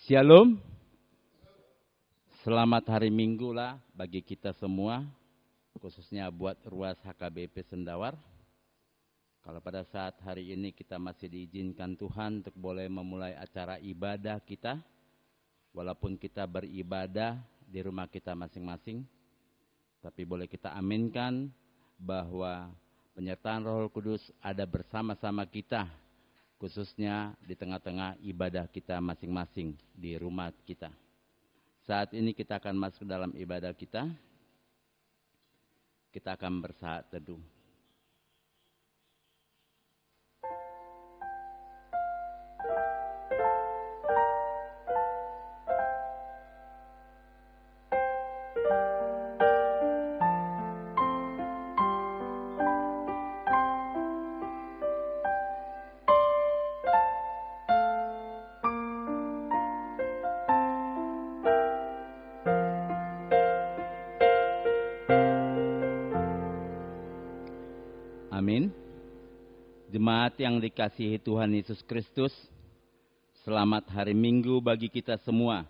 Shalom, selamat hari Minggu lah bagi kita semua, khususnya buat Ruas HKBP Sendawar. Kalau pada saat hari ini kita masih diizinkan Tuhan untuk boleh memulai acara ibadah kita, walaupun kita beribadah di rumah kita masing-masing, tapi boleh kita aminkan bahwa penyertaan Roh Kudus ada bersama-sama kita, khususnya di tengah-tengah ibadah kita masing-masing di rumah kita. Saat ini kita akan masuk dalam ibadah kita. Kita akan bersaat teduh. Amin. Jemaat yang dikasihi Tuhan Yesus Kristus, selamat hari Minggu bagi kita semua.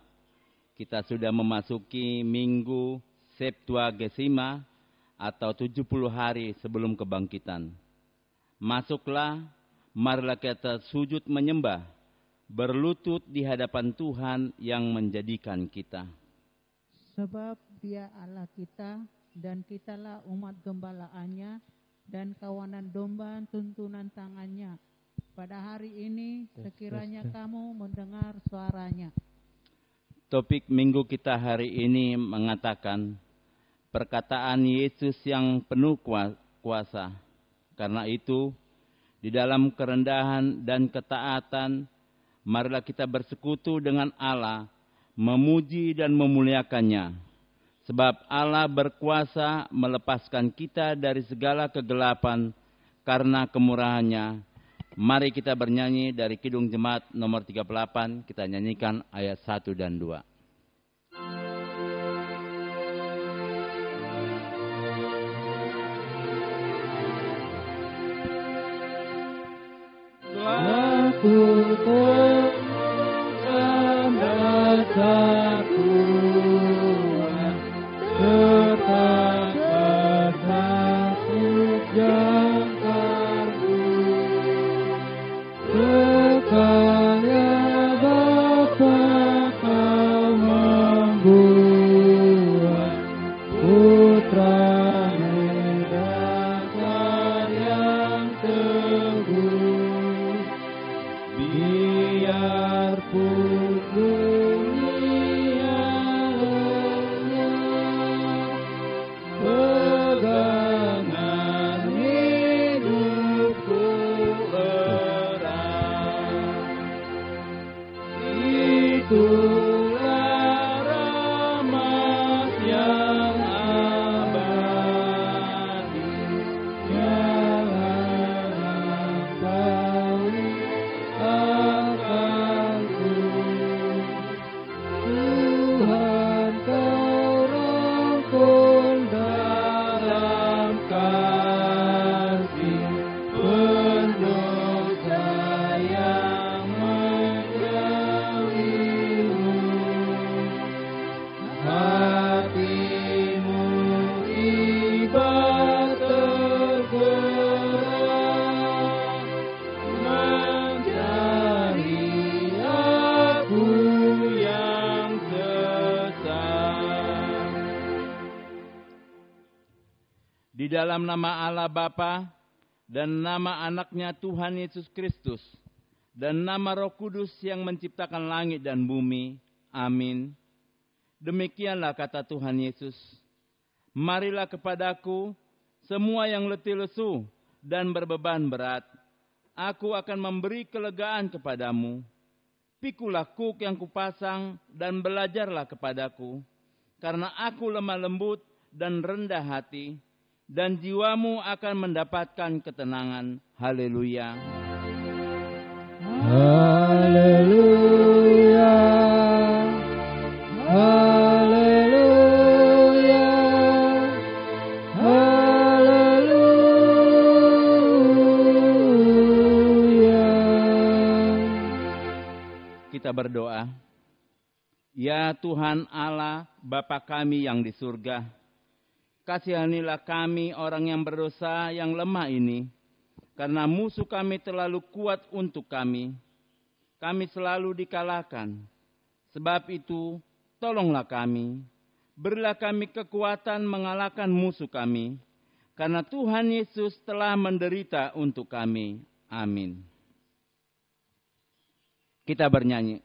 Kita sudah memasuki Minggu Septuagesima atau 70 hari sebelum kebangkitan. Masuklah, marilah kita sujud menyembah, berlutut di hadapan Tuhan yang menjadikan kita. Sebab Dia Allah kita dan kitalah umat gembalaannya dan kawanan domba tuntunan tangannya. Pada hari ini sekiranya kamu mendengar suaranya. Topik minggu kita hari ini mengatakan perkataan Yesus yang penuh kuasa. Karena itu, di dalam kerendahan dan ketaatan, marilah kita bersekutu dengan Allah, memuji dan memuliakannya. Sebab Allah berkuasa melepaskan kita dari segala kegelapan karena kemurahannya. Mari kita bernyanyi dari Kidung Jemaat nomor 38, kita nyanyikan ayat 1 dan 2. Aku temukan dasarku, serta termasuk jangkarku, sekaya Bapa kau membuat putra-Mu dasar yang teguh, biarpun dunia pegangan hidupku erat. Itulah rahmat yang abadi yang melampaui akalku. Tuhan, Kau rangkul dalam kasih, pendosa yang menjauhimu. Hatimu iba tergerak, mencari aku yang sesat. Di dalam nama Allah Bapa dan nama anaknya Tuhan Yesus Kristus dan nama Roh Kudus yang menciptakan langit dan bumi. Amin. Demikianlah kata Tuhan Yesus. Marilah kepadaku semua yang letih lesu dan berbeban berat. Aku akan memberi kelegaan kepadamu. Pikulah kuk yang kupasang dan belajarlah kepadaku. Karena aku lemah lembut dan rendah hati, dan jiwamu akan mendapatkan ketenangan. Haleluya. Haleluya, haleluya, haleluya. Kita berdoa. Ya Tuhan Allah, Bapa kami yang di surga, kasihanilah kami orang yang berdosa yang lemah ini, karena musuh kami terlalu kuat untuk kami. Kami selalu dikalahkan. Sebab itu, tolonglah kami. Berilah kami kekuatan mengalahkan musuh kami, karena Tuhan Yesus telah menderita untuk kami. Amin. Kita bernyanyi.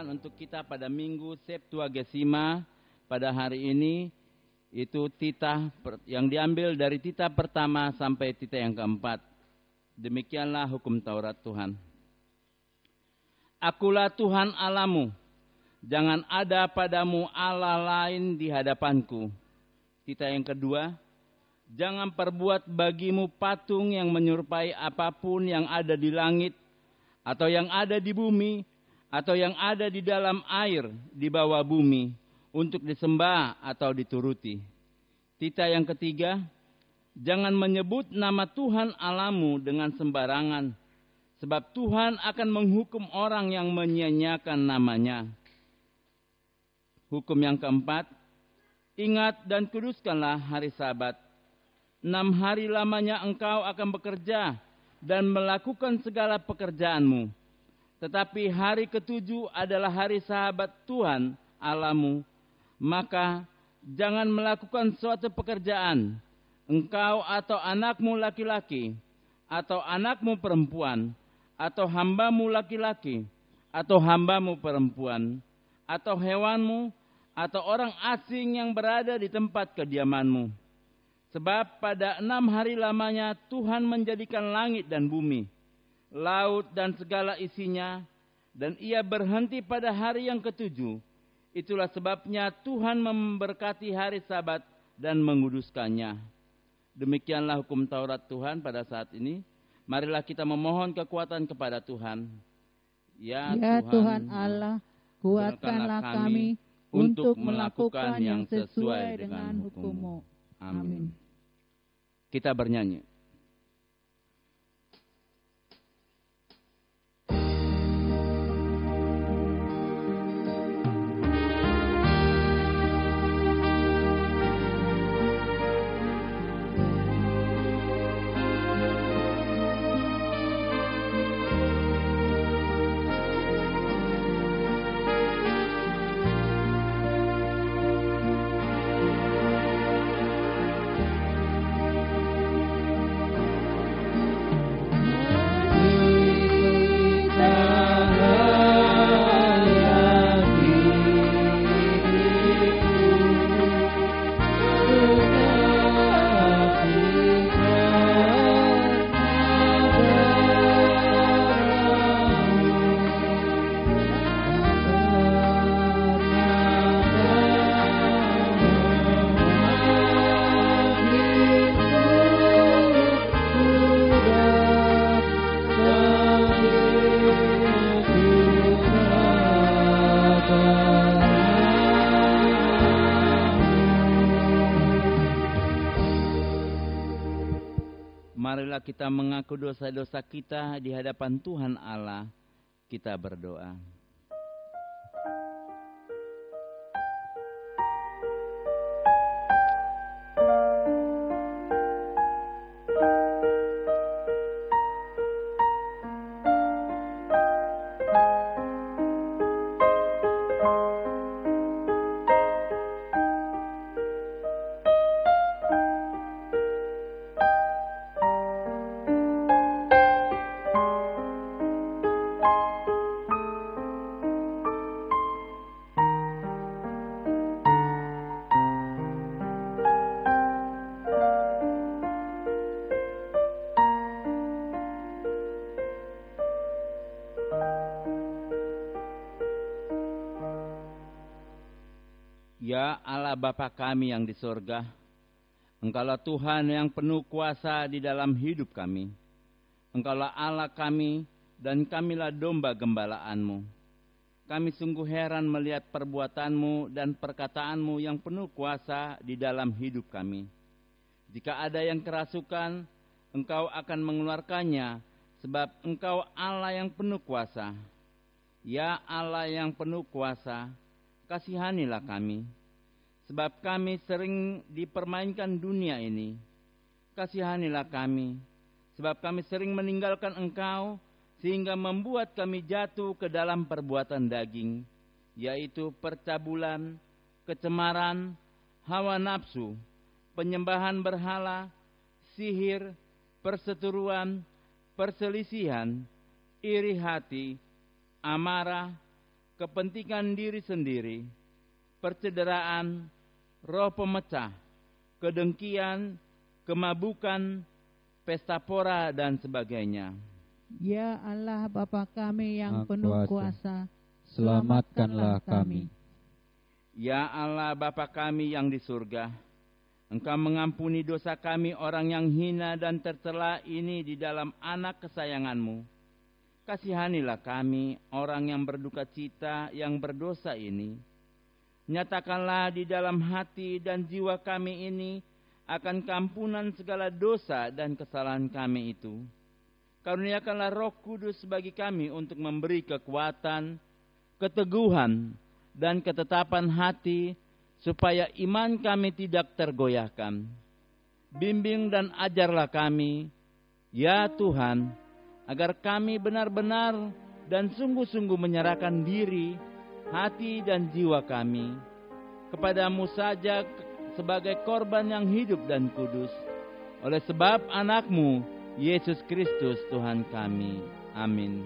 Untuk kita pada Minggu Septuagesima pada hari ini itu titah yang diambil dari titah pertama sampai titah yang keempat. Demikianlah hukum Taurat Tuhan. Akulah Tuhan Allahmu, jangan ada padamu Allah lain di hadapanku. Titah yang kedua, jangan perbuat bagimu patung yang menyerupai apapun yang ada di langit atau yang ada di bumi atau yang ada di dalam air di bawah bumi, untuk disembah atau dituruti. Titah yang ketiga, jangan menyebut nama Tuhan Allahmu dengan sembarangan, sebab Tuhan akan menghukum orang yang menyia-nyiakan namanya. Hukum yang keempat, ingat dan kuduskanlah hari Sabat. 6 hari lamanya engkau akan bekerja dan melakukan segala pekerjaanmu. Tetapi hari ketujuh adalah hari Sabat Tuhan Allahmu. Maka jangan melakukan suatu pekerjaan, engkau atau anakmu laki-laki, atau anakmu perempuan, atau hambamu laki-laki, atau hambamu perempuan, atau hewanmu, atau orang asing yang berada di tempat kediamanmu. Sebab pada 6 hari lamanya Tuhan menjadikan langit dan bumi, laut dan segala isinya, dan ia berhenti pada hari yang ketujuh. Itulah sebabnya Tuhan memberkati hari Sabat dan menguduskannya. Demikianlah hukum Taurat Tuhan pada saat ini. Marilah kita memohon kekuatan kepada Tuhan. Ya Tuhan Allah, kuatkanlah kami untuk melakukan yang sesuai dengan hukum-Mu. Amin. Kita bernyanyi. Marilah kita mengaku dosa-dosa kita di hadapan Tuhan Allah. Kita berdoa. Ya Allah Bapa kami yang di surga, Engkaulah Tuhan yang penuh kuasa di dalam hidup kami. Engkaulah Allah kami dan kamilah domba gembala-Mu. Kami sungguh heran melihat perbuatan-Mu dan perkataan-Mu yang penuh kuasa di dalam hidup kami. Jika ada yang kerasukan, Engkau akan mengeluarkannya, sebab Engkau Allah yang penuh kuasa. Ya Allah yang penuh kuasa, kasihanilah kami, sebab kami sering dipermainkan dunia ini. Kasihanilah kami, sebab kami sering meninggalkan Engkau, sehingga membuat kami jatuh ke dalam perbuatan daging, yaitu percabulan, kecemaran, hawa nafsu, penyembahan berhala, sihir, perseteruan, perselisihan, iri hati, amarah, kepentingan diri sendiri, percederaan, roh pemecah, kedengkian, kemabukan, pesta pora, dan sebagainya. Ya Allah Bapa kami yang penuh kuasa, selamatkanlah kami. Ya Allah Bapa kami yang di surga, Engkau mengampuni dosa kami orang yang hina dan tercela ini di dalam anak kesayangan-Mu. Kasihanilah kami orang yang berduka cita yang berdosa ini. Nyatakanlah di dalam hati dan jiwa kami ini akan keampunan segala dosa dan kesalahan kami itu. Karuniakanlah Roh Kudus bagi kami untuk memberi kekuatan, keteguhan, dan ketetapan hati, supaya iman kami tidak tergoyahkan. Bimbing dan ajarlah kami, ya Tuhan, agar kami benar-benar dan sungguh-sungguh menyerahkan diri, hati dan jiwa kami kepadamu saja sebagai korban yang hidup dan kudus, oleh sebab anak-Mu, Yesus Kristus Tuhan kami. Amin.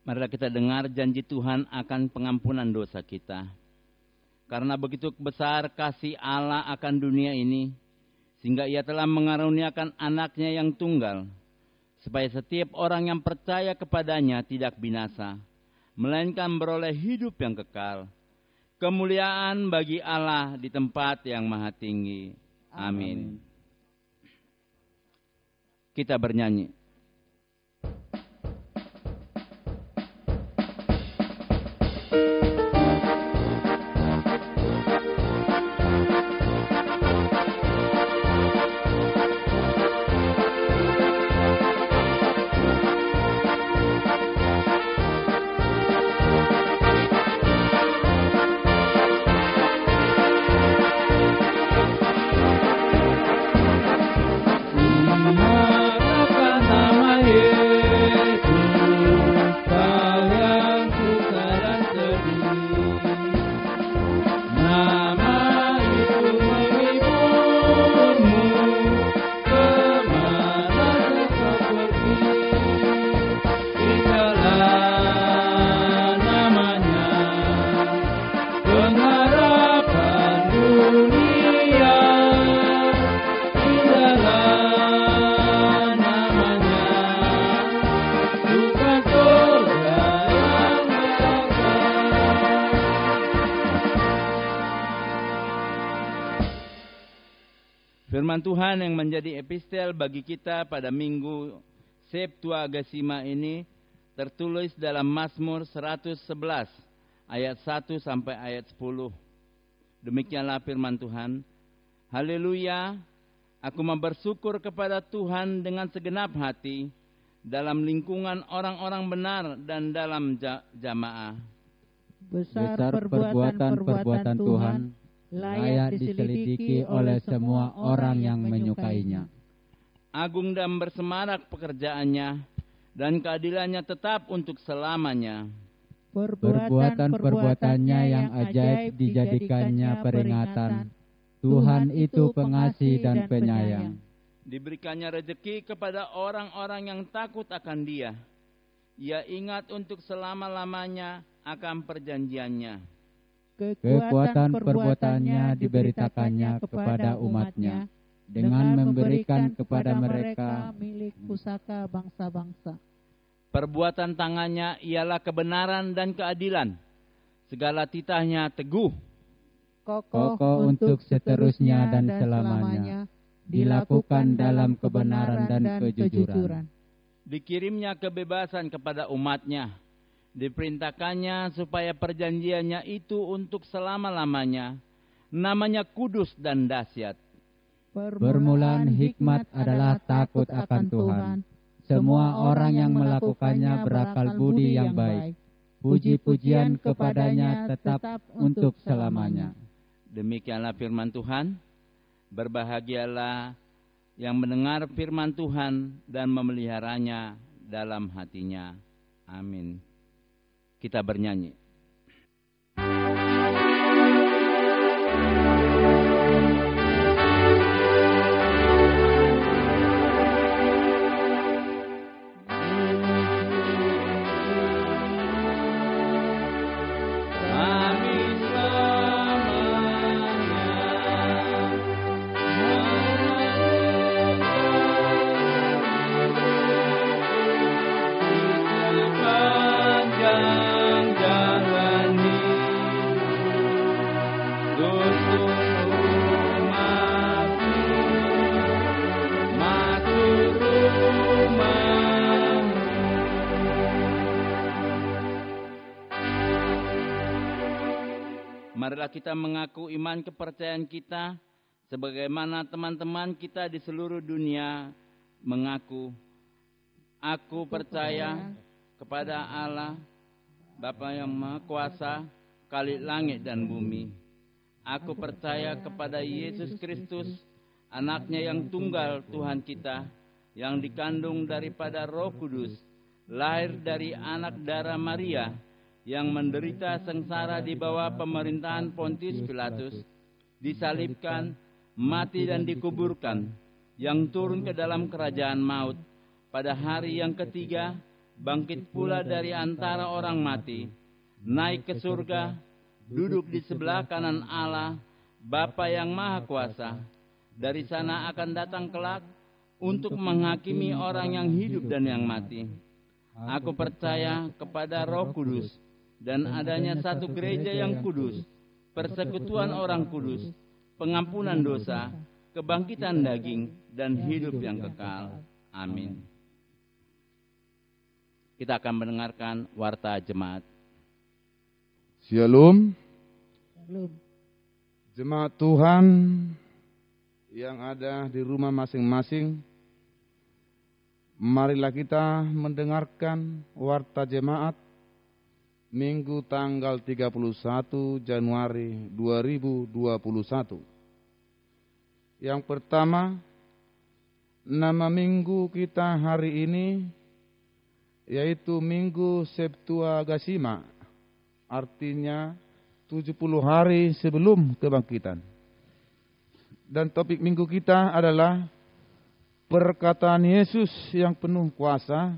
Marilah kita dengar janji Tuhan akan pengampunan dosa kita. Karena begitu besar kasih Allah akan dunia ini, sehingga Ia telah mengaruniakan anaknya yang tunggal, supaya setiap orang yang percaya kepadanya tidak binasa, melainkan beroleh hidup yang kekal. Kemuliaan bagi Allah di tempat yang maha tinggi. Amin. Kita bernyanyi. Harapkan Firman Tuhan yang menjadi epistel bagi kita pada minggu Septuagesima ini tertulis dalam Mazmur 111 ayat 1 sampai ayat 10. Demikianlah firman Tuhan. Haleluya, aku mau bersyukur kepada Tuhan dengan segenap hati dalam lingkungan orang-orang benar dan dalam jamaah. Besar perbuatan-perbuatan Tuhan, layak diselidiki oleh semua orang yang menyukainya. Agung dan bersemarak pekerjaannya, dan keadilannya tetap untuk selamanya. Perbuatan-perbuatannya yang ajaib dijadikannya peringatan. Tuhan itu pengasih dan penyayang. Diberikannya rezeki kepada orang-orang yang takut akan Dia. Ia ingat untuk selama-lamanya akan perjanjiannya. Kekuatan-perbuatannya diberitakannya kepada umatnya dengan memberikan kepada mereka milik pusaka bangsa-bangsa. Perbuatan tangannya ialah kebenaran dan keadilan. Segala titahnya teguh. Kokoh untuk seterusnya dan selamanya, dilakukan dalam kebenaran dan kejujuran. Dikirimnya kebebasan kepada umatnya. Diperintahkannya supaya perjanjiannya itu untuk selama-lamanya. Namanya kudus dan dahsyat. Permulaan hikmat adalah takut akan Tuhan. Semua orang yang melakukannya berakal budi yang baik. Puji-pujian kepadanya tetap untuk selamanya. Demikianlah firman Tuhan. Berbahagialah yang mendengar firman Tuhan dan memeliharanya dalam hatinya. Amin. Kita bernyanyi. Marilah kita mengaku iman kepercayaan kita sebagaimana teman-teman kita di seluruh dunia mengaku. Aku percaya kepada Allah, Bapa yang Maha Kuasa, Khalik langit dan bumi. Aku percaya kepada Yesus Kristus, anaknya yang tunggal Tuhan kita, yang dikandung daripada Roh Kudus, lahir dari anak darah Maria, yang menderita sengsara di bawah pemerintahan Pontius Pilatus, disalibkan, mati dan dikuburkan, yang turun ke dalam kerajaan maut, pada hari yang ketiga, bangkit pula dari antara orang mati, naik ke surga, duduk di sebelah kanan Allah, Bapa yang Maha Kuasa. Dari sana akan datang kelak untuk menghakimi orang yang hidup dan yang mati. Aku percaya kepada Roh Kudus, dan adanya satu gereja yang kudus, persekutuan orang kudus, pengampunan dosa, kebangkitan daging, dan hidup yang kekal. Amin. Kita akan mendengarkan warta jemaat. Shalom. Jemaat Tuhan yang ada di rumah masing-masing, marilah kita mendengarkan warta jemaat Minggu tanggal 31 Januari 2021. Yang pertama, nama minggu kita hari ini yaitu Minggu Septuagesima, artinya 70 hari sebelum kebangkitan. Dan topik minggu kita adalah perkataan Yesus yang penuh kuasa,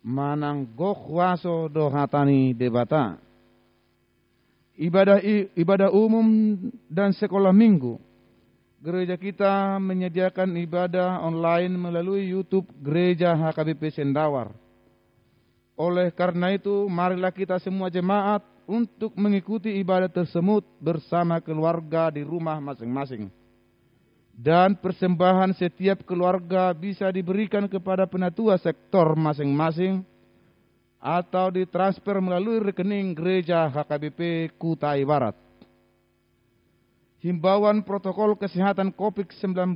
manang go kuaso do hatani debata. Ibadah umum dan sekolah minggu. Gereja kita menyediakan ibadah online melalui YouTube Gereja HKBP Sendawar. Oleh karena itu, marilah kita semua jemaat untuk mengikuti ibadah tersebut bersama keluarga di rumah masing-masing. Dan persembahan setiap keluarga bisa diberikan kepada penatua sektor masing-masing atau ditransfer melalui rekening Gereja HKBP Kutai Barat. Himbauan protokol kesehatan COVID-19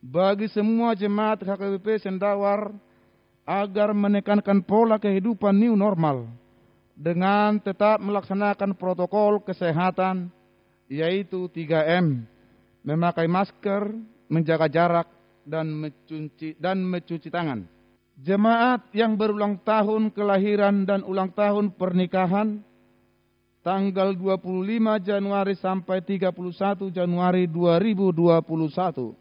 bagi semua jemaat HKBP Sendawar agar menekankan pola kehidupan new normal dengan tetap melaksanakan protokol kesehatan yaitu 3M, memakai masker, menjaga jarak, dan mencuci tangan. Jemaat yang berulang tahun kelahiran dan ulang tahun pernikahan tanggal 25 Januari sampai 31 Januari 2021.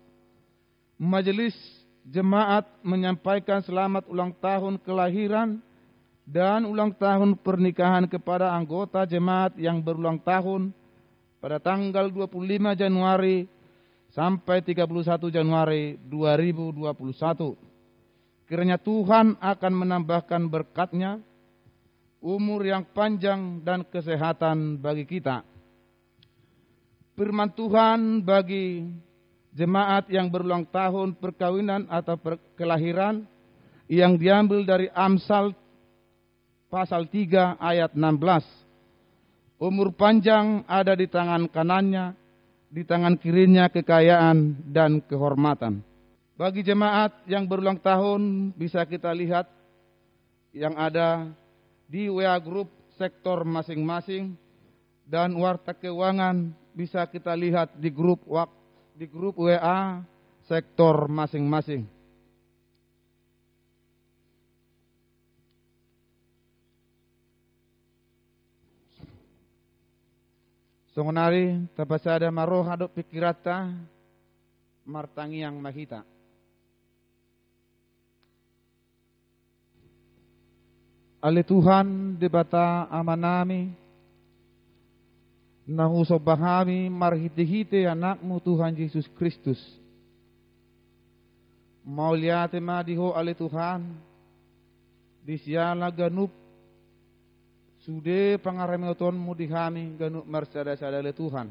Majelis Jemaat menyampaikan selamat ulang tahun kelahiran dan ulang tahun pernikahan kepada anggota jemaat yang berulang tahun pada tanggal 25 Januari sampai 31 Januari 2021. Kiranya Tuhan akan menambahkan berkat-Nya, umur yang panjang dan kesehatan bagi kita. Firman Tuhan bagi jemaat yang berulang tahun perkawinan atau kelahiran yang diambil dari Amsal pasal 3 ayat 16. Umur panjang ada di tangan kanannya, di tangan kirinya kekayaan dan kehormatan. Bagi jemaat yang berulang tahun bisa kita lihat yang ada di WA Group sektor masing-masing dan warta keuangan bisa kita lihat di grup WA sektor masing-masing. Songonari tapasada maroh hadap pikirata martangi yang mahita. Ali Tuhan debata amanami nahusobahami marhite-hite anakmu Tuhan Yesus Kristus. Mauliate madiho ali Tuhan disiala ganup sude pangaremeotonmu di kami ganup marsada-sada ali Tuhan.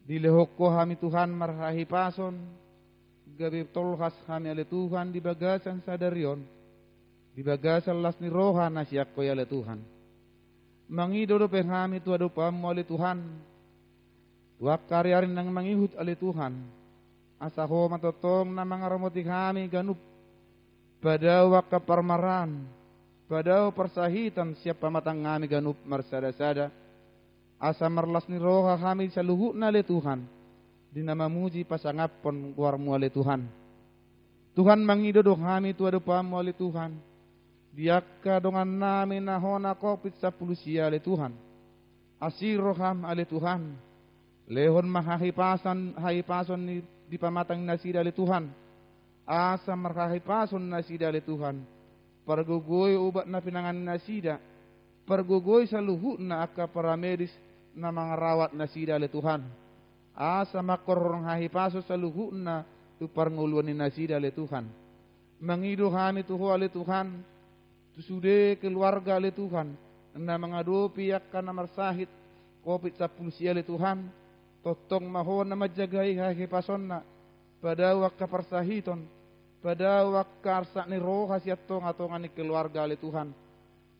Dilehokko kami Tuhan marhahi pason gabi tolhas kami ali Tuhan di bagasan sadarion. Di bagasan las ni roha nasyak ko yale Tuhan. Mangido do pehami tu adu pamu ali Tuhan. Tuak karyarin nang mangihut ali Tuhan. Asaho matotong na mangaramoti kami ganup. Padaw kaparmaran. Padaw persahitan siapa matang kami ganup marsada-sada. Asa marlas ni roha kami sa luhut na ali Tuhan. Di nama muji pasangapon guarmu ali Tuhan. Tuhan mangido do kami tu adu pamu ali Tuhan. Diakka dongan namin nahona kopit sa pulusia ali Tuhan. Asiroham ali Tuhan. Lehon mahahipason ni di pamatang nasida ali Tuhan. Asa marhahipason nasida ali Tuhan. Pergugoy ubat na pinangan nasida. Pergugoy sa luhut na akka paramedis na mga rawat nasida ali Tuhan. Asa makorong hahipaso sa luhut na tu parnguluan ni nasida ali Tuhan. Mangido kami tuho ali Tuhan. Sude keluarga le Tuhan, na mengadopi akan namar sahid COVID-19 le Tuhan, totong mahon na majagai hakipasonna, pada wakka persahiton, pada wakka arsa ni roha siatong atongan ni keluarga le Tuhan,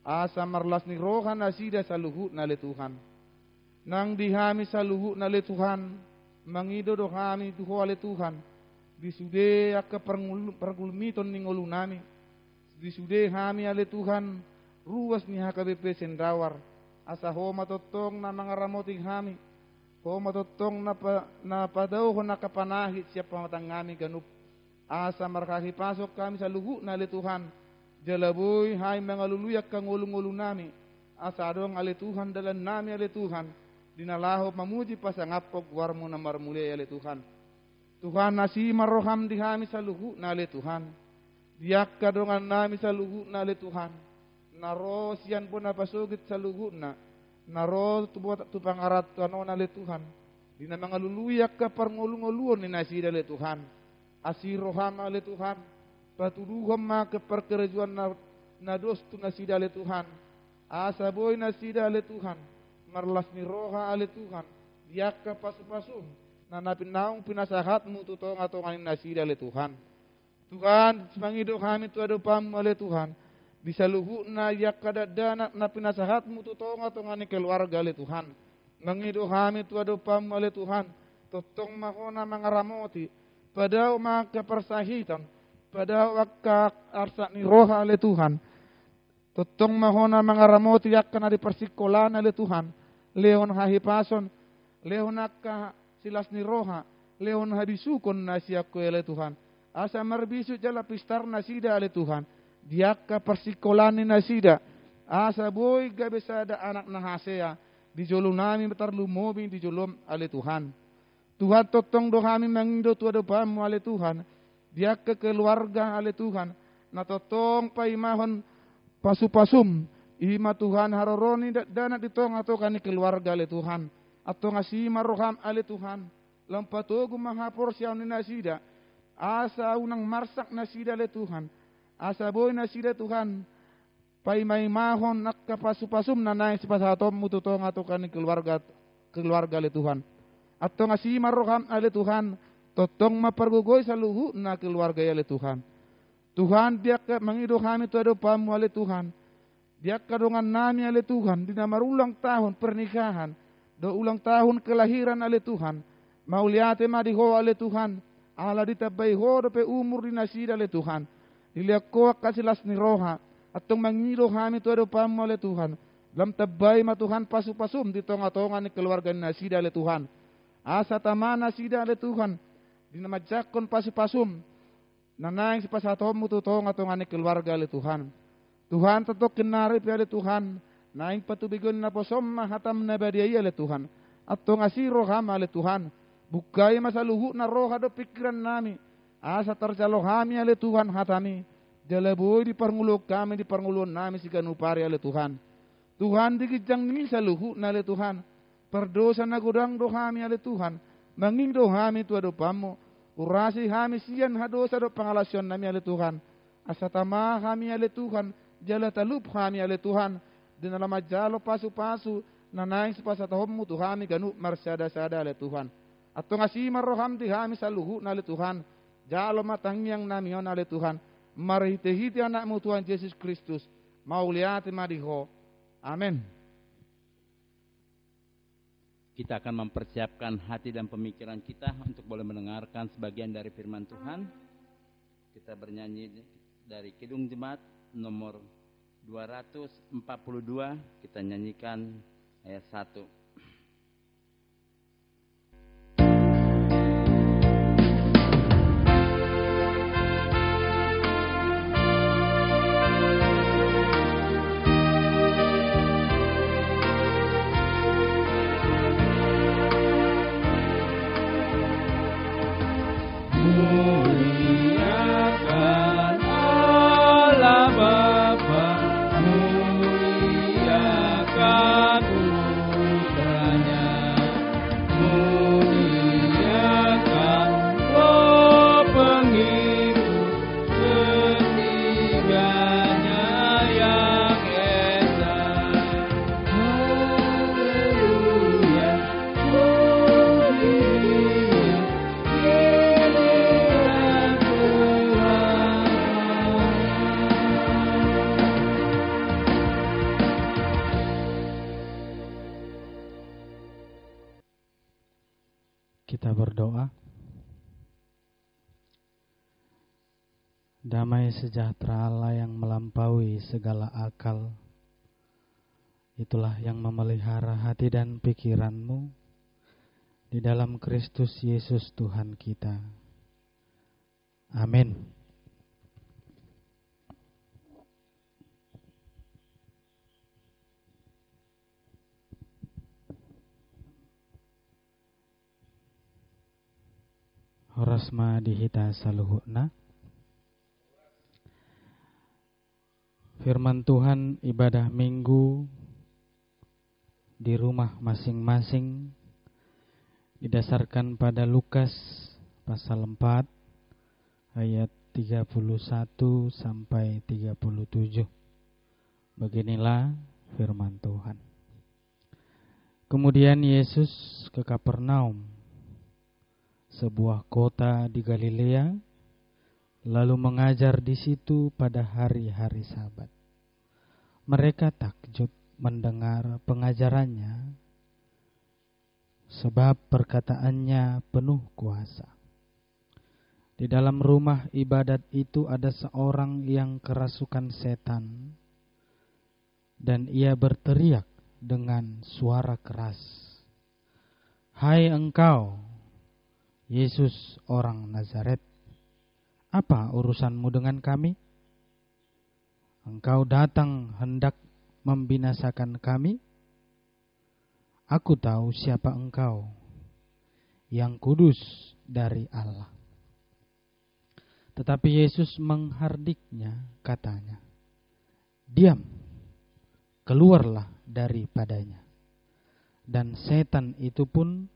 asa marlas ni roha nasida sa luhut na le Tuhan, nang dihami sa luhut na le Tuhan, mangido do kami tuho le Tuhan, disude akka pergulmiton ni ngulu nami, disude kami ale Tuhan ruas ni HKBP Sendawar asa homa totong na mga ramoting kami homa totong na padaw ko nakapanahit siya pamatang kami ganup asa markahipasok kami sa luhu na ale Tuhan jalaboy hay mga luluyak kang ulung-ulung nami asa adong ale Tuhan dalan nami ale Tuhan dinalaho mamuji pasangapok warmu na marmulia ya Tuhan. Tuhan nasi maroham dihami saluhu na le Tuhan. Diak kadongan nami saluhu na le Tuhan. Naro sian pun napasugit saluhu na. Naro tupang arat tuano na le Tuhan. Dina mga luluyak ka parngulunguluon ni nasida le Tuhan. Asiroham na le Tuhan. Patuduham ma keperkerejuan na dostu nasida le Tuhan. Asa boy nasida le Tuhan. Marlas ni roha ale Tuhan. Diak ka pasu-pasum. Na napinaong pinasahatmu tutong atong aning nasida le Tuhan. Tuhan, mangido kami tu adopam oleh Tuhan. Bisa luhu na yak kadadana na pinasahatmu tutong atong aning keluarga le Tuhan. Mangido kami tu adopam oleh Tuhan. Totong mahona mangaramoti. Padao maka persahitan. Padao wakka arsa ni roha le Tuhan. Totong mahona mangaramoti yak kana di persikolan le Tuhan. Leon hahipason. Leon akka silas ni roha, leon habisukon na siya ko ele Tuhan. Asa marbisu jala pistar na sida ele Tuhan. Diaka persikolani na sida. Asa boy gabesada anak na hasea. Di jolom nami betarlu mobi di jolom ale Tuhan. Tuhan totong dohami mangindo tuado pamu ale Tuhan. Diaka keluarga ale Tuhan. Na totong paimahon pasu-pasum. Ima Tuhan haroroni dana ditong atau kani keluarga ale Tuhan. Atau ngasih maroham ale Tuhan. Lampatogu mahapor siyaw ni nasida. Asa unang marsak nasida le Tuhan. Asa boy nasida Tuhan. Paimay mahon nakapasupasum na nais pasatom mututong ato kani keluarga le Tuhan. Atau ngasih maroham ale Tuhan. Totong mapargugoy sa luhu na keluarga le Tuhan. Tuhan dia mangido kami tu ado pamu ale Tuhan. Dia kadongan nami ale Tuhan. Dina marulang tahun pernikahan. Do ulang tahun kelahiran ale Tuhan. Mauliate madiho ale Tuhan. Ala ditabay ho do pe umur dinasida ale Tuhan. Diliak ko kasilas ni roha. Atong mangido kami tu ado pamu ale Tuhan. Lam tabay ma Tuhan pasu-pasum di tonga-tonga ni keluarga nasida ale Tuhan. Asa tama nasida ale Tuhan. Dinamadjakon pasu-pasum. Nanaing si pasatom mututonga tonga ni keluarga ale Tuhan. Tuhan tetok kinari pi ale Tuhan. Naing patubigon na posom mahatam na badiay ale Tuhan. At to ngasi roham ale Tuhan. Bukay masaluhu na roha do pikiran nami. Asa tarjalohami ale Tuhan hatami. Jalaboy di parngulog kami di parngulon nami si ganupari ale Tuhan. Tuhan digijang ni saluhu na ale Tuhan. Perdosa na gudang dohami ale Tuhan. Manging dohami tu adopamo. Urasi hami siyan hadosa do pangalasyon nami ale Tuhan. Asa tama kami ale Tuhan. Jala talup kami ale Tuhan. Dinala majalo pasu-pasu nanaing sepasatahom mu Tuhami ganu marsada-sada le Tuhan. Atau ngasih maroham dihami saluhu na le Tuhan. Jalo matangyang namion na le Tuhan. Marihite-hite anakmu Tuhan Yesus Kristus. Mauliati madiho. Amin. Kita akan mempersiapkan hati dan pemikiran kita untuk boleh mendengarkan sebagian dari firman Tuhan. Kita bernyanyi dari Kidung Jemaat nomor 242, kita nyanyikan ayat 1. Kita berdoa. Damai sejahtera Allah yang melampaui segala akal, itulah yang memelihara hati dan pikiranmu di dalam Kristus Yesus Tuhan kita. Amin. Rasma dihita saluhuna. Firman Tuhan ibadah minggu di rumah masing-masing didasarkan pada Lukas pasal 4 ayat 31 sampai 37. Beginilah firman Tuhan. Kemudian Yesus ke Kapernaum, sebuah kota di Galilea, lalu mengajar di situ pada hari-hari Sabat. Mereka takjub mendengar pengajarannya, sebab perkataannya penuh kuasa. Di dalam rumah ibadat itu ada seorang yang kerasukan setan, dan ia berteriak dengan suara keras, "Hai engkau, Yesus orang Nazaret, apa urusanmu dengan kami? Engkau datang hendak membinasakan kami? Aku tahu siapa engkau, yang kudus dari Allah." Tetapi Yesus menghardiknya, katanya, "Diam, keluarlah daripadanya." Dan setan itu pun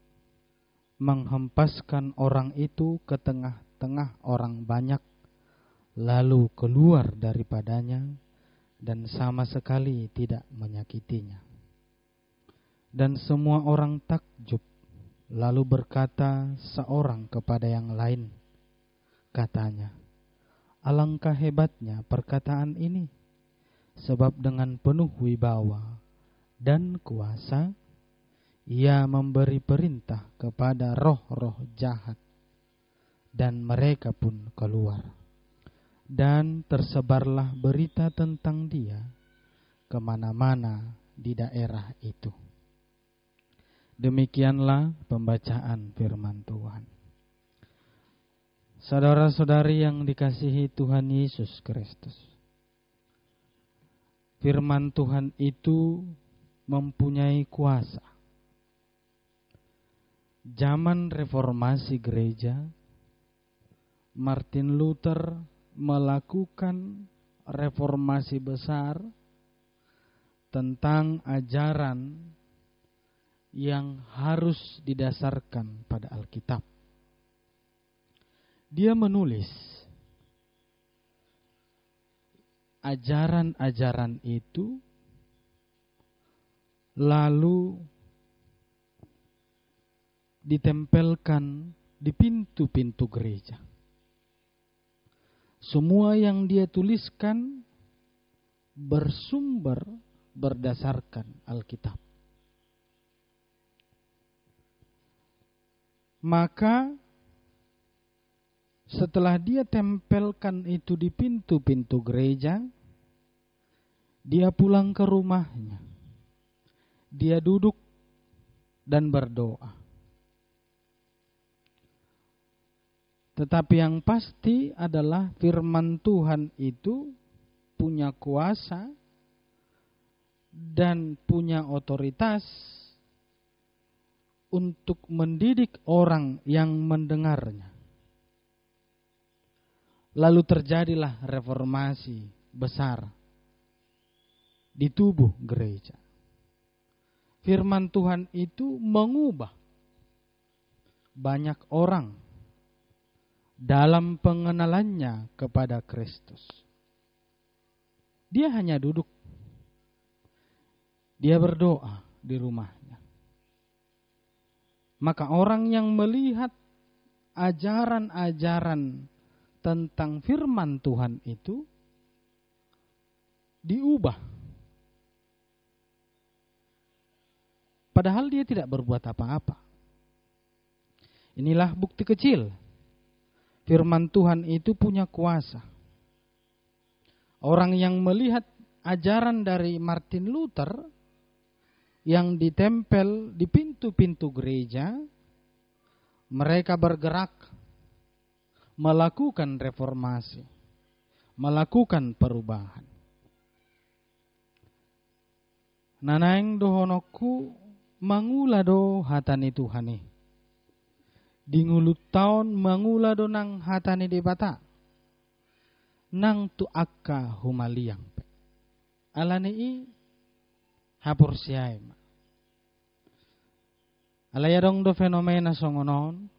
menghempaskan orang itu ke tengah-tengah orang banyak, lalu keluar daripadanya dan sama sekali tidak menyakitinya. Dan semua orang takjub, lalu berkata seorang kepada yang lain, katanya, "Alangkah hebatnya perkataan ini, sebab dengan penuh wibawa dan kuasa ia memberi perintah kepada roh-roh jahat, dan mereka pun keluar. Dan tersebarlah berita tentang dia kemana-mana di daerah itu." Demikianlah pembacaan firman Tuhan. Saudara-saudari yang dikasihi Tuhan Yesus Kristus, firman Tuhan itu mempunyai kuasa. Zaman reformasi gereja, Martin Luther melakukan reformasi besar tentang ajaran yang harus didasarkan pada Alkitab. Dia menulis ajaran-ajaran itu, lalu ditempelkan di pintu-pintu gereja. Semua yang dia tuliskan bersumber berdasarkan Alkitab. Maka setelah dia tempelkan itu di pintu-pintu gereja, dia pulang ke rumahnya. Dia duduk dan berdoa. Tetapi yang pasti adalah firman Tuhan itu punya kuasa dan punya otoritas untuk mendidik orang yang mendengarnya. Lalu terjadilah reformasi besar di tubuh gereja. Firman Tuhan itu mengubah banyak orang dalam pengenalannya kepada Kristus. Dia hanya duduk. Dia berdoa di rumahnya. Maka orang yang melihat ajaran-ajaran tentang firman Tuhan itu diubah. Padahal dia tidak berbuat apa-apa. Inilah bukti kecil. Firman Tuhan itu punya kuasa. Orang yang melihat ajaran dari Martin Luther yang ditempel di pintu-pintu gereja, mereka bergerak melakukan reformasi, melakukan perubahan. Nanaeng dohonoku mangula do hatani Tuhani. di ngulut taon mangula do nang hatani de bata. Nang tu akka humaliang pe. Alani i hapur siay ma. Alaya dong do fenomena songonon.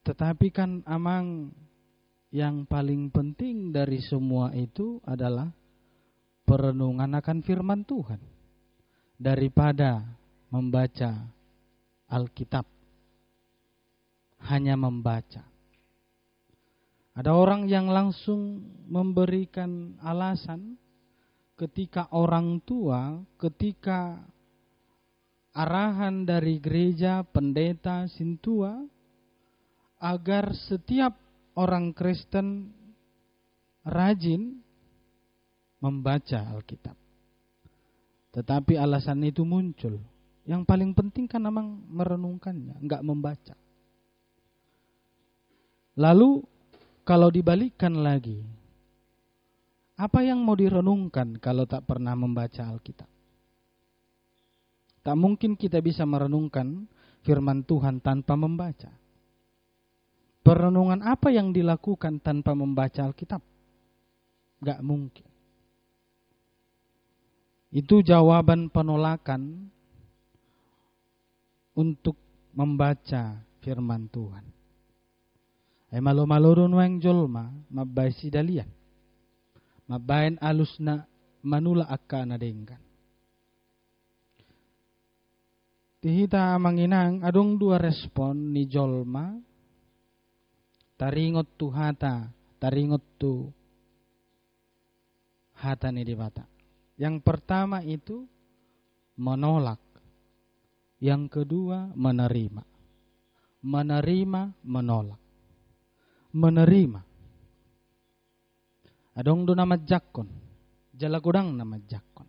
Tetapi kan amang yang paling penting dari semua itu adalah perenungan akan firman Tuhan. Daripada membaca Alkitab. Hanya membaca. Ada orang yang langsung memberikan alasan ketika orang tua, ketika arahan dari gereja, pendeta, sintua, agar setiap orang Kristen rajin membaca Alkitab. Tetapi alasan itu muncul. Yang paling penting kan memang merenungkannya, enggak membaca. Lalu kalau dibalikkan lagi, apa yang mau direnungkan kalau tak pernah membaca Alkitab? Tak mungkin kita bisa merenungkan firman Tuhan tanpa membaca. Perenungan apa yang dilakukan tanpa membaca Alkitab? Enggak mungkin. Itu jawaban penolakan untuk membaca firman Tuhan. Malo-malurun weng jolma mabay si dalian. Mabayan alus na manula akka na denggan. Tihita manginang adong dua respon ni jolma. Taringot tu hata, taringot tu hata ni dibata. Yang pertama itu menolak. Yang kedua menerima. Menerima, menolak. Menerima. Adong do nama jakon. Jalagudang nama jakon.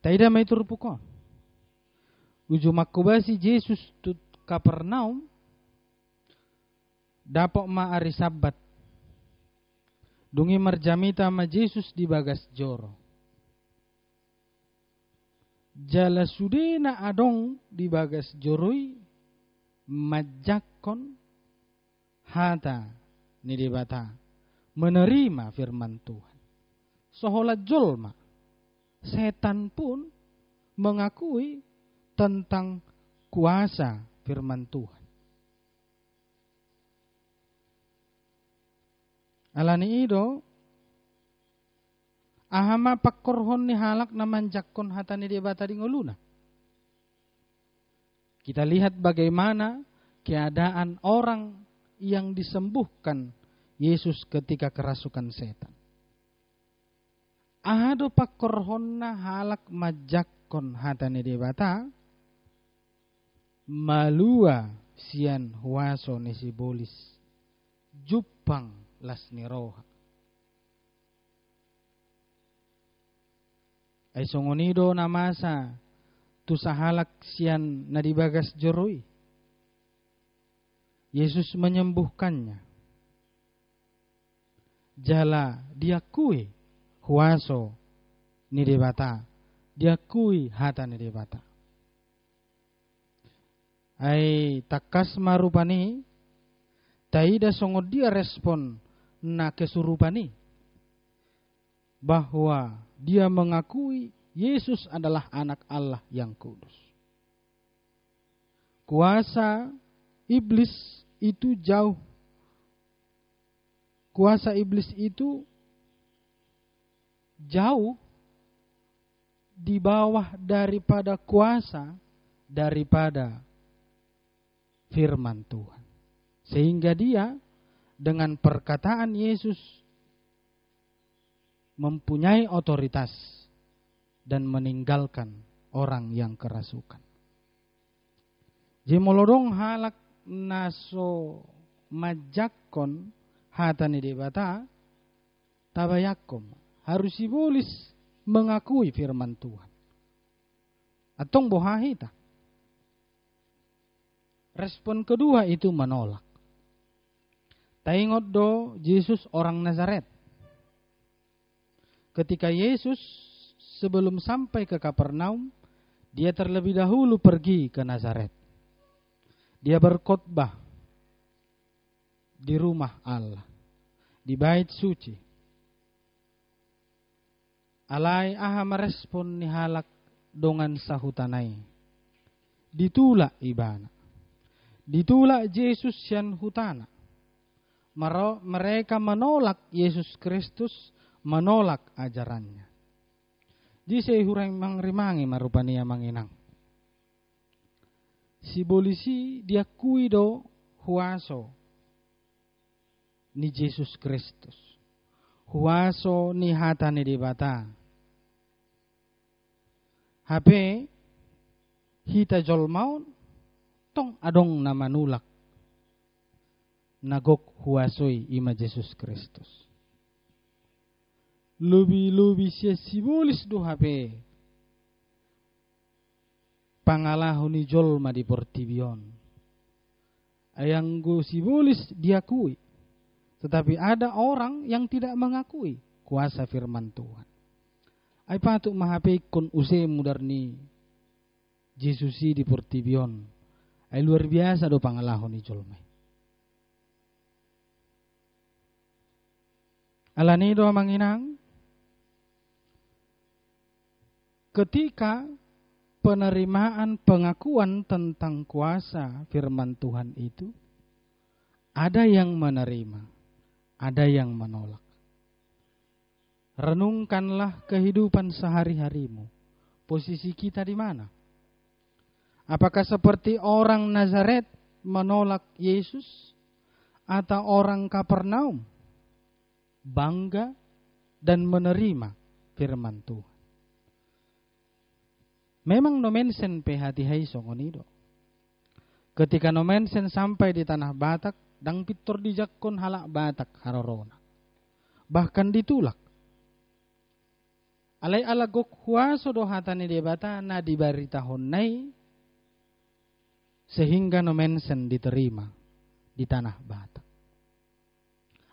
Taida may turpukon. Uju makubasi Jesus tut Kapernaum. Dapok ma ari sabat. Dungi marjamita ma Jesus di bagas joro. Jala sudena adong di bagas joroi. Majakon hata ni dibata. Menerima firman Tuhan. Seholat jolma. Setan pun mengakui tentang kuasa firman Tuhan. Alani ido ahama pakkorhon ni halak na manjakkon hata ni dibata di ngoluna. Kita lihat bagaimana keadaan orang yang disembuhkan Yesus ketika kerasukan setan. Ahado pakkorhon na halak majakkon hata ni dibata malua sian huaso ni sibolis jupang las ni roha. Ay songonido na masa tu sahalak sian na dibagas joroi. Yesus menyembuhkannya. Jala diakui huaso ni debata. Diakui hata ni debata. Ay takas marupani. Taida songod dia respon na kesurupani. Bahwa dia mengakui Yesus adalah anak Allah yang kudus. Kuasa iblis itu jauh. Kuasa iblis itu jauh di bawah daripada kuasa daripada firman Tuhan. Sehingga dia dengan perkataan Yesus mempunyai otoritas dan meninggalkan orang yang kerasukan. Jemolodong halak naso majakon hata ni debata tabayakom harus sibolis mengakui firman Tuhan. Atong bohahita. Respon kedua itu menolak. Taingot do Yesus orang Nazaret. Ketika Yesus sebelum sampai ke Kapernaum, Dia terlebih dahulu pergi ke Nazaret. Dia berkhotbah di rumah Allah, di bait suci. Alai aha merespon ni halak dongan sahutanai. Ditulak ibana. Ditulak Yesus yan hutana. Mereka menolak Yesus Kristus, menolak ajarannya. Di sehurang mangrimangi marupania manginang. Si bolisi dia kuido huaso ni Yesus Kristus. Huaso ni hatani di bata. Hape hita jolmaun tong adong na manulak. Nagok huasoi ima Yesus Kristus. Lubi siya sibolis do hape. Pangalaho ni jolma di portibion. Ayang go sibolis diakui. Tetapi ada orang yang tidak mengakui kuasa firman Tuhan. Ay patuk mahape kon use mudarni Jesusi di portibion. Ay luar biasa do pangalaho ni jolma. Alani do manginang. Ketika penerimaan pengakuan tentang kuasa firman Tuhan itu, ada yang menerima, ada yang menolak. Renungkanlah kehidupan sehari-harimu. Posisi kita di mana? Apakah seperti orang Nazaret menolak Yesus atau orang Kapernaum bangga dan menerima firman Tuhan? Memang nomensen pehati-hai songonido. Ketika nomensen sampai di tanah Batak, dang pitor dijakon halak Batak harorona. Bahkan ditulak. Alai alagok huaso do hatani debata na dibaritahon nai, sehingga nomensen diterima di tanah Batak.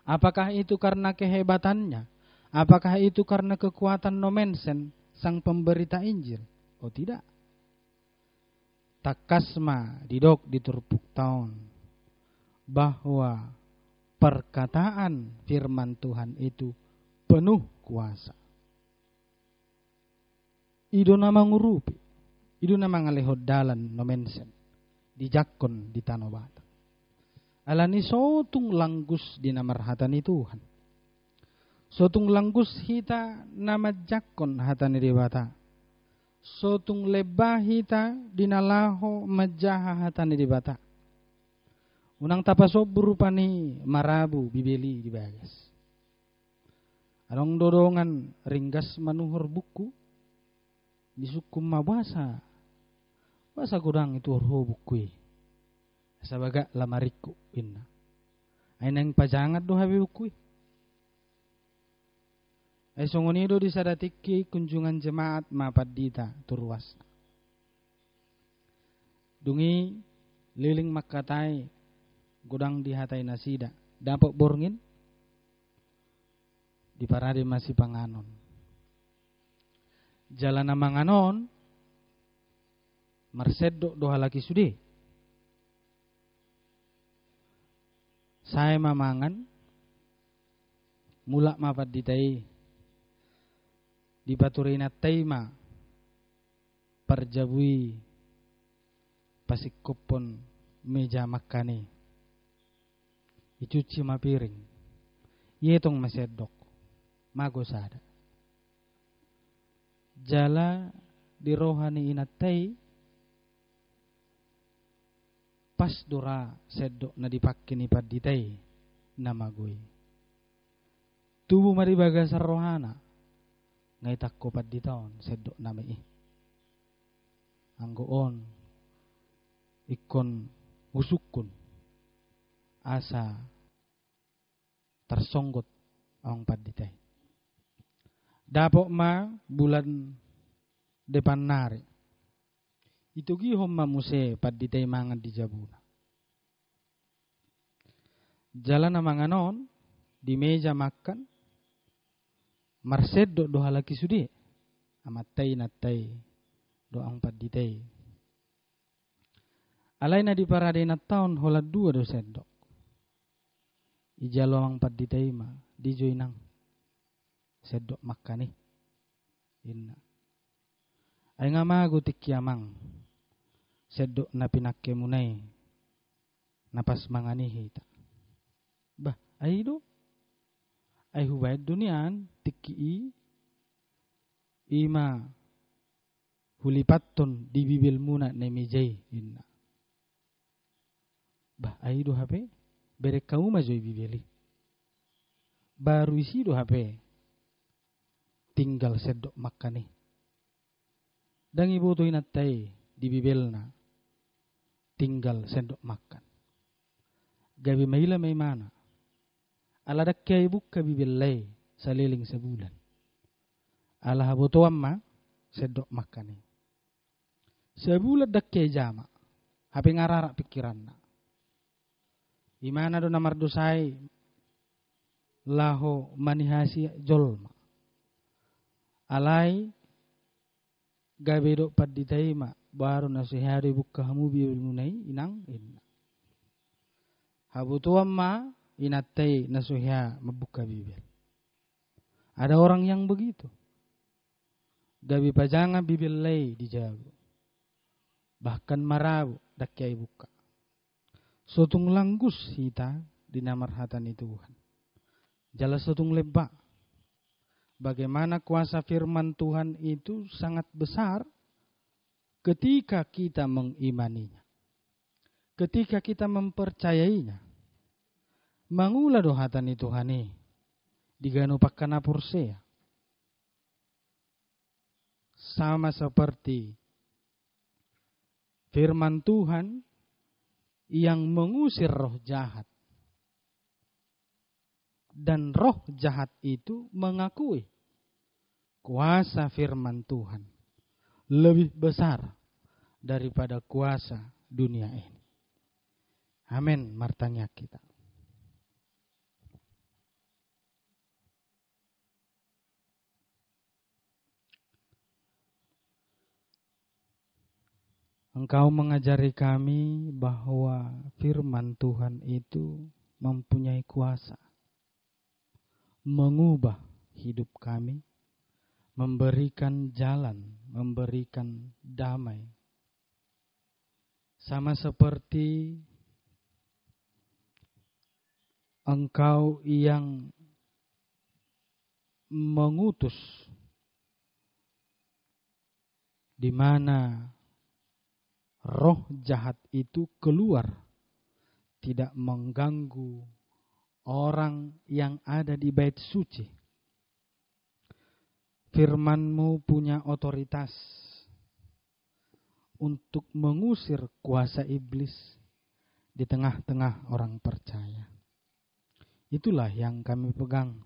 Apakah itu karena kehebatannya? Apakah itu karena kekuatan nomensen sang pemberita Injil? Oh tidak. Takasma didok diturpuk tahun bahwa perkataan firman Tuhan itu penuh kuasa. Ido nama ngurupi, ido nama ngalehod dalan nomensen dijakon di tanah Batak. Alani sotung langgus di namarhatani Tuhan. Sotung langgus hita nama jakon hatani di Batak. Sotung lebah hita dinalaho majaha hatani di Batak. Unang tapaso berupani marabu bibeli di bagas. Anong dodongan ringgas manuhur buku disukum mabasa. Basa gudang itu roh bukui. Sabaga lamariku inna. Ay nang pajangat do habi bukui. Ay songonido di sadatiki kunjungan jemaat mapadita turwas. Dungi liling makatay gudang dihatay nasida. Dapat borngin di parade masih panganon. Jalan na manganon marseddo do halaki sude. Saya mamangan mulak mapaditay di baturina taima parjabui pasikupon meja makane icuci mapiring yetong masedok magosada jala di rohani inatay pas dora sedok na dipakini paditay na magoy tubuh maribaga sa rohana ngay takko paditaon sedok nami anggoon ikon usukun asa tersonggot ang paditay dapok ma bulan depan nari itu gihom mamuse paditay mangan di jabuna jalan na manganon di meja makan marseddo do halaki sudi amatay natay doa 4 ditei. Alaina di paradena tahun hola 2 do sedok. Ija loang 4 ditei ma di joinang. Sedok makani. Inna. Ay nga magu tikyamang. Sedok na pinakke munay. Napas manganihi ta. Bah, ay do. Ay huwad dunian tikki ima hulipaton di bibil muna na mijay. Inna. Bah, ay do hape. Berek kamu majoy bibili. Baru isi do hape. Tinggal sedok makani. Dan ibu tu inatai di bibelna. Tinggal sedok makan. Gabi maila may mana. Aladak kaya ibu ka bibelay saliling sebulan. Ala haboto amma sedok makani. Sebulan dak kaya jama. Hape ngararak pikiran na. Imana do namar dosai laho manihasi jolma. Alai gabe do padditai ma baru nasihari buka hamu bibil munai inang inna. Habutu amma inatai nasuhya membuka bibil. Ada orang yang begitu. Gabe pajangan bibil lay dijago. Bahkan marabu dakyai buka. Sotung langgus hita di namarhatani Tuhan. Jala sotung lebak. Bagaimana kuasa firman Tuhan itu sangat besar ketika kita mengimaninya. Ketika kita mempercayainya. Mangula do hatani Tuhani. Digano pakkana pursea. Sama seperti firman Tuhan yang mengusir roh jahat. Dan roh jahat itu mengakui kuasa firman Tuhan lebih besar daripada kuasa dunia ini. Amin, martanya kita. Engkau mengajari kami bahwa firman Tuhan itu mempunyai kuasa mengubah hidup kami, memberikan jalan, memberikan damai. Sama seperti Engkau yang mengutus di mana roh jahat itu keluar, tidak mengganggu orang yang ada di bait suci. Firman-Mu punya otoritas untuk mengusir kuasa iblis di tengah-tengah orang percaya. Itulah yang kami pegang.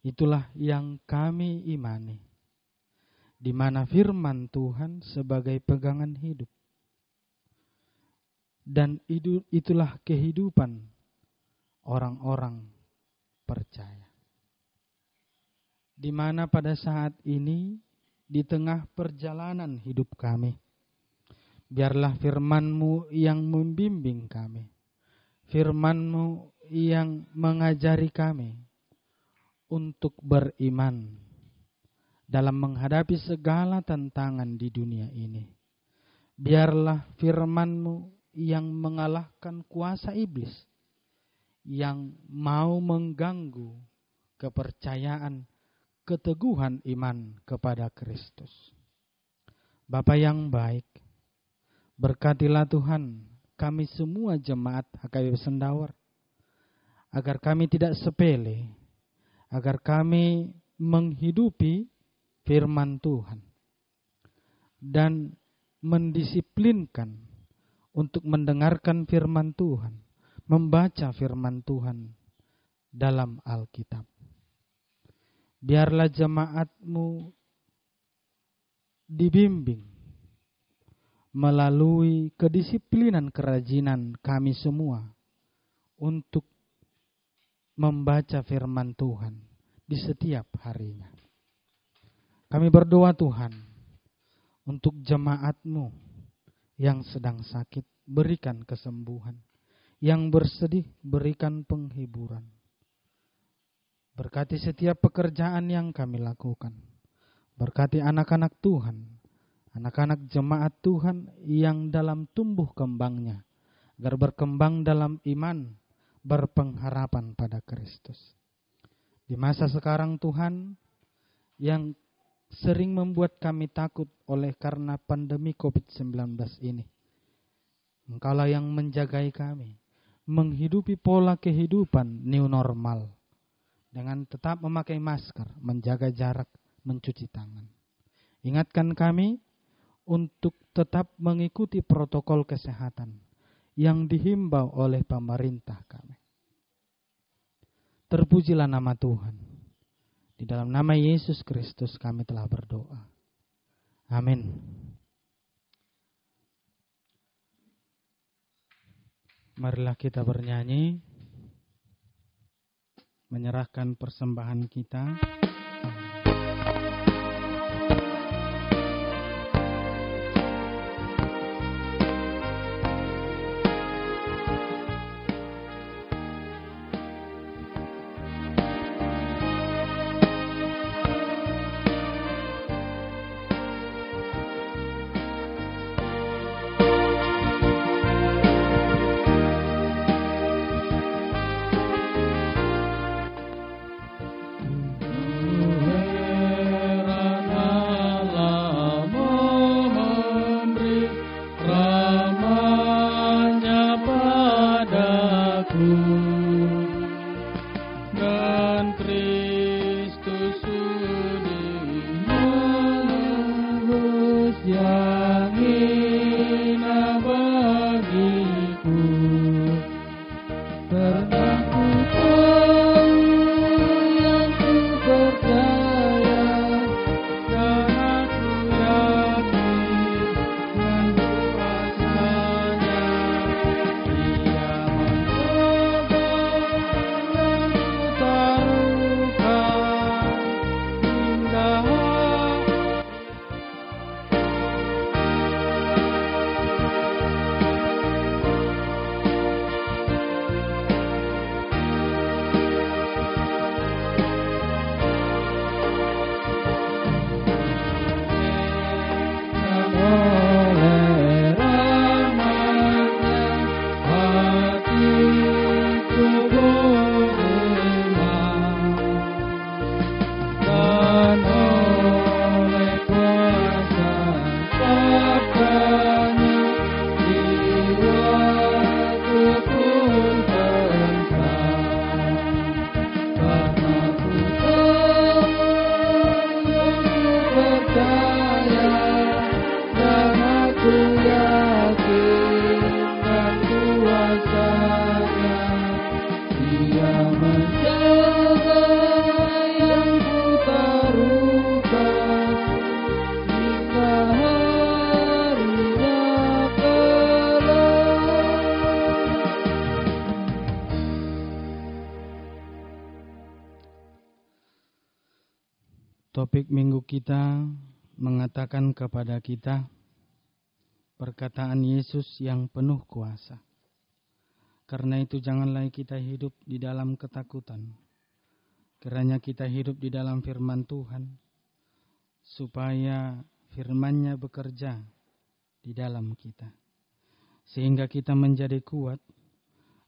Itulah yang kami imani. Di mana firman Tuhan sebagai pegangan hidup. Dan itulah kehidupan orang-orang percaya. Di mana pada saat ini, di tengah perjalanan hidup kami, biarlah firman-Mu yang membimbing kami. Firman-Mu yang mengajari kami untuk beriman dalam menghadapi segala tantangan di dunia ini. Biarlah firman-Mu yang mengalahkan kuasa iblis yang mau mengganggu kepercayaan, keteguhan iman kepada Kristus. Bapa yang baik, berkatilah Tuhan kami semua jemaat HKBP Sendawar, agar kami tidak sepele, agar kami menghidupi firman Tuhan dan mendisiplinkan untuk mendengarkan firman Tuhan, membaca firman Tuhan dalam Alkitab. Biarlah jemaat-Mu dibimbing melalui kedisiplinan kerajinan kami semua untuk membaca firman Tuhan di setiap harinya. Kami berdoa Tuhan, Untuk jemaat-Mu yang sedang sakit, berikan kesembuhan. Yang bersedih, berikan penghiburan. Berkati setiap pekerjaan yang kami lakukan. Berkati anak-anak Tuhan, anak-anak jemaat Tuhan yang dalam tumbuh kembangnya, agar berkembang dalam iman, berpengharapan pada Kristus. Di masa sekarang Tuhan, yang sering membuat kami takut oleh karena pandemi COVID-19 ini, Engkaulah yang menjagai kami, menghidupi pola kehidupan new normal, dengan tetap memakai masker, menjaga jarak, mencuci tangan. Ingatkan kami untuk tetap mengikuti protokol kesehatan yang dihimbau oleh pemerintah kami. Terpujilah nama Tuhan. Di dalam nama Yesus Kristus kami telah berdoa. Amin. Marilah kita bernyanyi, menyerahkan persembahan kita. Topik minggu kita mengatakan kepada kita perkataan Yesus yang penuh kuasa. Karena itu janganlah kita hidup di dalam ketakutan. Kiranya kita hidup di dalam firman Tuhan, supaya firman-Nya bekerja di dalam kita. Sehingga kita menjadi kuat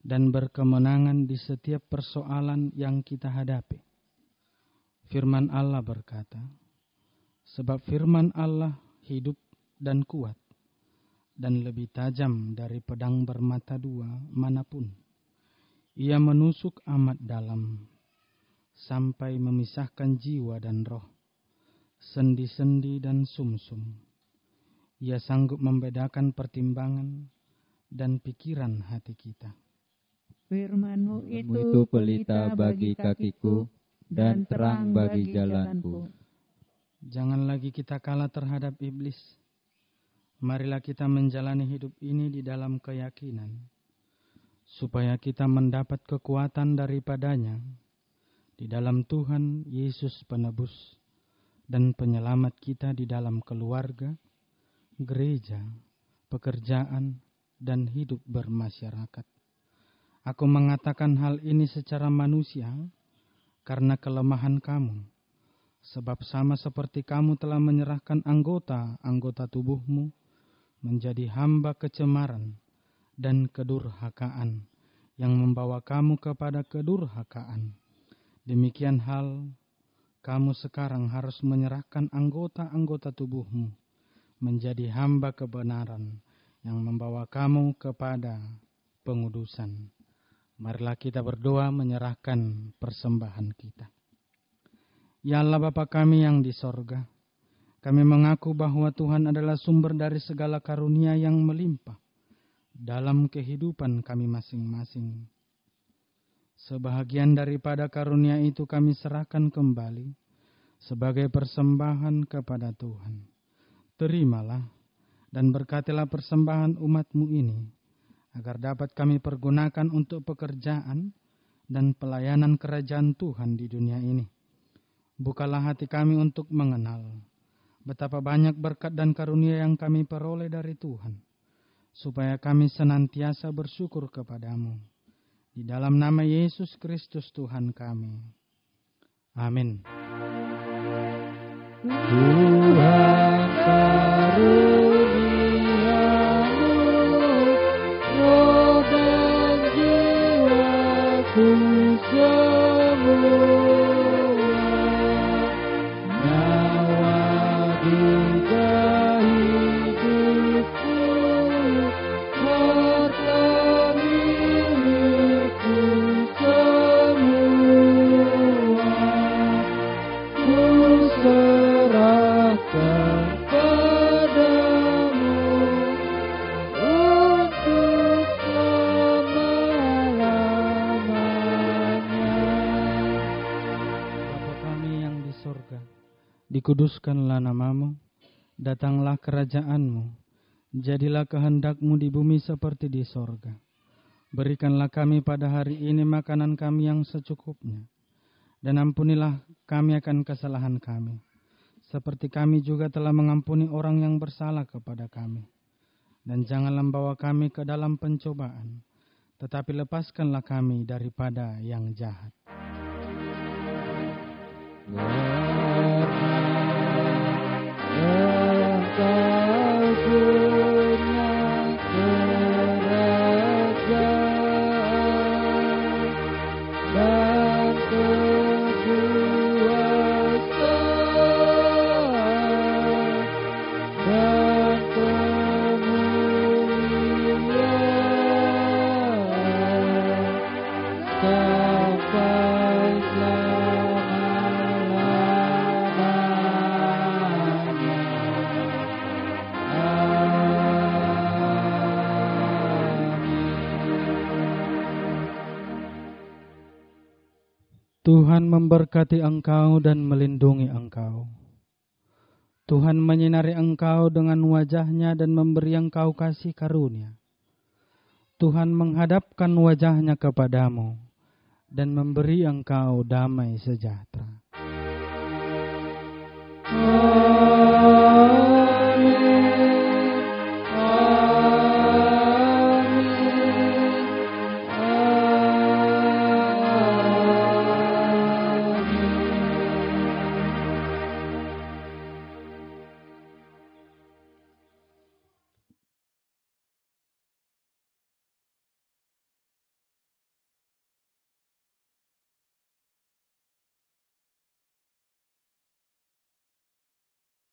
dan berkemenangan di setiap persoalan yang kita hadapi. Firman Allah berkata, sebab firman Allah hidup dan kuat, dan lebih tajam dari pedang bermata dua manapun. Ia menusuk amat dalam, sampai memisahkan jiwa dan roh, sendi-sendi dan sumsum. Ia sanggup membedakan pertimbangan dan pikiran hati kita. Firman-Mu itu pelita bagi kakiku dan terang bagi jalanku. Jangan lagi kita kalah terhadap iblis. Marilah kita menjalani hidup ini di dalam keyakinan, supaya kita mendapat kekuatan daripadanya di dalam Tuhan Yesus Penebus dan Penyelamat kita di dalam keluarga, gereja, pekerjaan, dan hidup bermasyarakat. Aku mengatakan hal ini secara manusia karena kelemahan kamu, sebab sama seperti kamu telah menyerahkan anggota tubuhmu menjadi hamba kecemaran dan kedurhakaan yang membawa kamu kepada kedurhakaan. Demikian hal, kamu sekarang harus menyerahkan anggota tubuhmu menjadi hamba kebenaran yang membawa kamu kepada pengudusan. Marilah kita berdoa menyerahkan persembahan kita. Ya Allah Bapa kami yang di sorga, kami mengaku bahwa Tuhan adalah sumber dari segala karunia yang melimpah dalam kehidupan kami masing-masing. Sebahagian daripada karunia itu kami serahkan kembali sebagai persembahan kepada Tuhan. Terimalah dan berkatilah persembahan umat-Mu ini, agar dapat kami pergunakan untuk pekerjaan dan pelayanan kerajaan Tuhan di dunia ini. Bukalah hati kami untuk mengenal betapa banyak berkat dan karunia yang kami peroleh dari Tuhan, supaya kami senantiasa bersyukur kepadamu. Di dalam nama Yesus Kristus Tuhan kami. Amin. Tuhan karuniamu, roh dan jiwaku semua, nyawa juga hidupku, harta milikku semua, ku serahkan padamu untuk selama-lamanya. Bapa kami yang di sorga, dikuduskanlah namamu, datanglah kerajaanmu, jadilah kehendak-Mu di bumi seperti di sorga. Berikanlah kami pada hari ini makanan kami yang secukupnya, dan ampunilah kami akan kesalahan kami, seperti kami juga telah mengampuni orang yang bersalah kepada kami. Dan janganlah membawa kami ke dalam pencobaan, tetapi lepaskanlah kami daripada yang jahat. Tuhan memberkati engkau dan melindungi engkau. Tuhan menyinari engkau dengan wajah-Nya dan memberi engkau kasih karunia. Tuhan menghadapkan wajah-Nya kepadamu dan memberi engkau damai sejahtera.